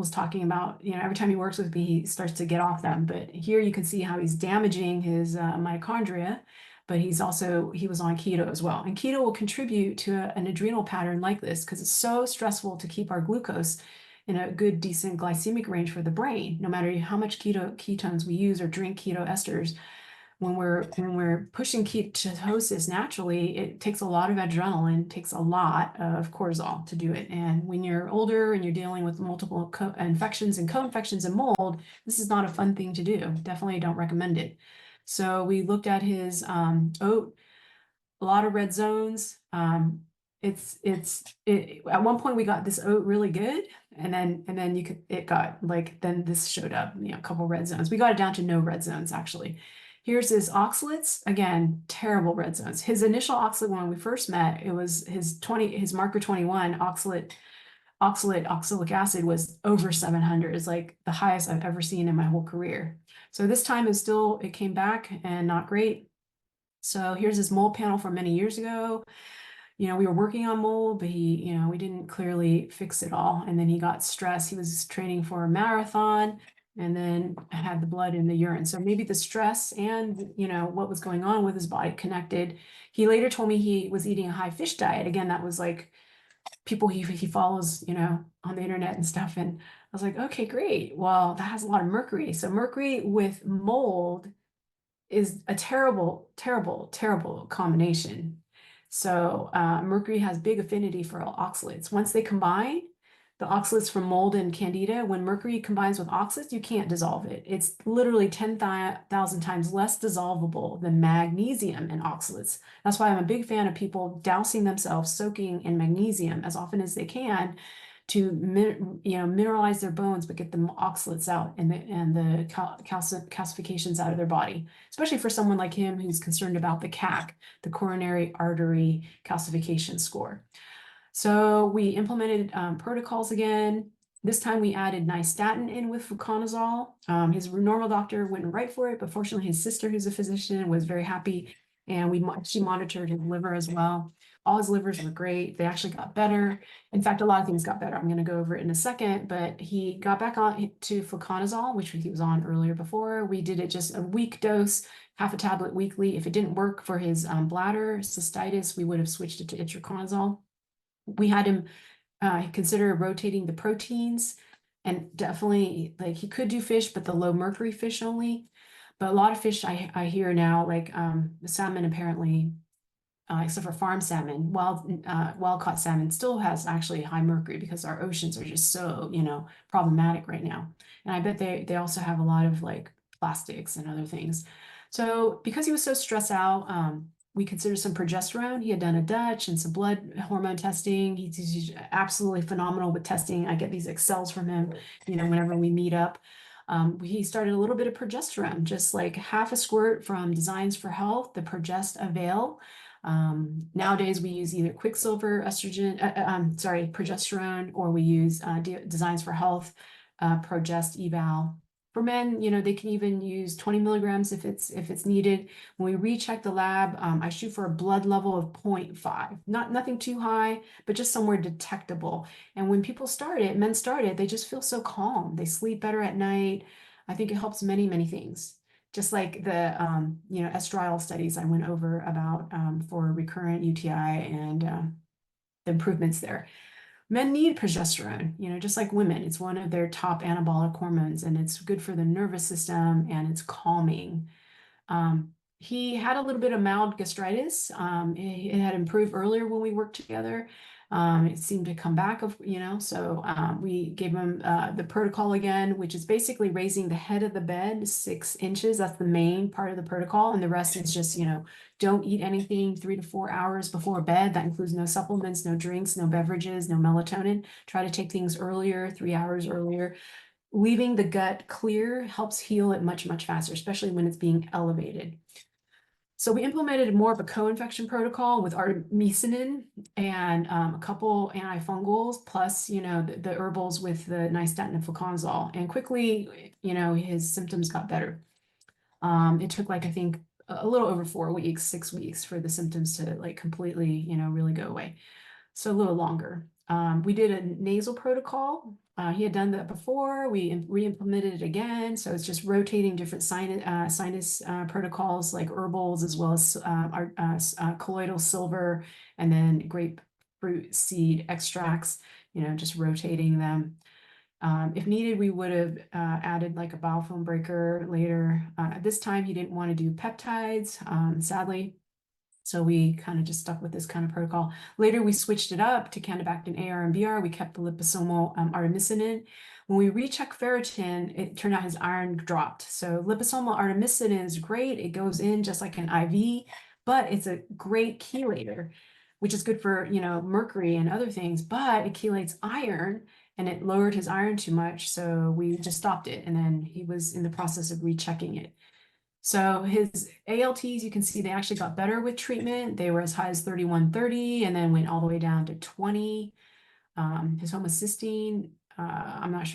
was talking about, every time he works with me, he starts to get off them. But here you can see how he's damaging his mitochondria, but he was on keto as well. And keto will contribute to an adrenal pattern like this because it's so stressful to keep our glucose in a good, decent glycemic range for the brain, no matter how much ketones we use or drink keto esters. When we're pushing ketosis naturally, it takes a lot of adrenaline, takes a lot of cortisol to do it. And when you're older and you're dealing with multiple infections and co-infections and mold, this is not a fun thing to do. Definitely don't recommend it. So we looked at his oat, a lot of red zones. At one point we got this oat really good, and then then this showed up, a couple red zones. We got it down to no red zones actually. Here's his oxalates. Again, terrible red zones. His initial oxalate when we first met, it was his marker 21 oxalic acid was over 700. It's like the highest I've ever seen in my whole career. So this time it came back and not great. So here's his mold panel from many years ago. We were working on mold, but we didn't clearly fix it all. And then he got stressed. He was training for a marathon and then had the blood in the urine. So maybe the stress and, what was going on with his body connected. He later told me he was eating a high fish diet. Again, that was like people he follows, on the internet and stuff. And I was like, okay, great. Well, that has a lot of mercury. So mercury with mold is a terrible, terrible, terrible combination. So mercury has big affinity for oxalates. Once they combine, the oxalates from mold and candida, when mercury combines with oxalates, you can't dissolve it. It's literally 10,000 times less dissolvable than magnesium and oxalates. That's why I'm a big fan of people dousing themselves, soaking in magnesium as often as they can to mineralize their bones, but get the oxalates out and the calcifications out of their body, especially for someone like him who's concerned about the CAC, the coronary artery calcification score. So we implemented protocols again. This time we added nystatin in with fluconazole. His normal doctor went right for it, but fortunately his sister, who's a physician, was very happy, and she monitored his liver as well. All his livers were great. They actually got better. In fact, a lot of things got better. I'm going to go over it in a second, but he got back on to fluconazole, which he was on earlier before. We did it just a week dose, half a tablet weekly. If it didn't work for his bladder cystitis, we would have switched it to itraconazole. We had him consider rotating the proteins, and definitely like he could do fish, but the low mercury fish only. But a lot of fish I hear now, like salmon apparently, except for farm salmon, wild caught salmon still has actually high mercury because our oceans are just so, problematic right now. And I bet they also have a lot of like plastics and other things. So because he was so stressed out, we considered some progesterone. He had done a Dutch and some blood hormone testing. He's absolutely phenomenal with testing. I get these Excels from him, whenever we meet up. He started a little bit of progesterone, just like half a squirt from Designs for Health, the Progest Avail. Nowadays we use either Quicksilver progesterone, or we use Designs for Health, Progest Eval. For men, they can even use 20 milligrams if it's needed. When we recheck the lab, I shoot for a blood level of 0.5, nothing too high, but just somewhere detectable. And when men start it, they just feel so calm. They sleep better at night. I think it helps many, many things. Just like the estriol studies I went over about for recurrent UTI and the improvements there. Men need progesterone, just like women. It's one of their top anabolic hormones, and it's good for the nervous system, and it's calming. He had a little bit of mild gastritis. It had improved earlier when we worked together. It seemed to come back, so we gave him the protocol again, which is basically raising the head of the bed 6 inches. That's the main part of the protocol. And the rest is just, don't eat anything 3 to 4 hours before bed. That includes no supplements, no drinks, no beverages, no melatonin. Try to take things earlier, 3 hours earlier. Leaving the gut clear helps heal it much, much faster, especially when it's being elevated. So we implemented more of a co-infection protocol with artemisinin and a couple antifungals, plus, the herbals with the nystatin and fluconazole. And quickly, his symptoms got better. It took I think a little over 4 weeks, 6 weeks for the symptoms to completely, really go away. So a little longer. We did a nasal protocol. He had done that before. We re-implemented it again. So it's just rotating different sinus protocols like herbals, as well as our colloidal silver, and then grapefruit seed extracts, just rotating them. If needed, we would have added like a biofilm breaker later. At this time, he didn't want to do peptides, sadly. So we kind of just stuck with this kind of protocol. Later, we switched it up to Candibactin AR and BR. We kept the liposomal artemisinin. When we rechecked ferritin, it turned out his iron dropped. So liposomal artemisinin is great. It goes in just like an IV, but it's a great chelator, which is good for, mercury and other things, but it chelates iron and it lowered his iron too much. So we just stopped it. And then he was in the process of rechecking it. So his ALTs, you can see they actually got better with treatment. They were as high as 3130 and then went all the way down to 20. His homocysteine, I'm not sure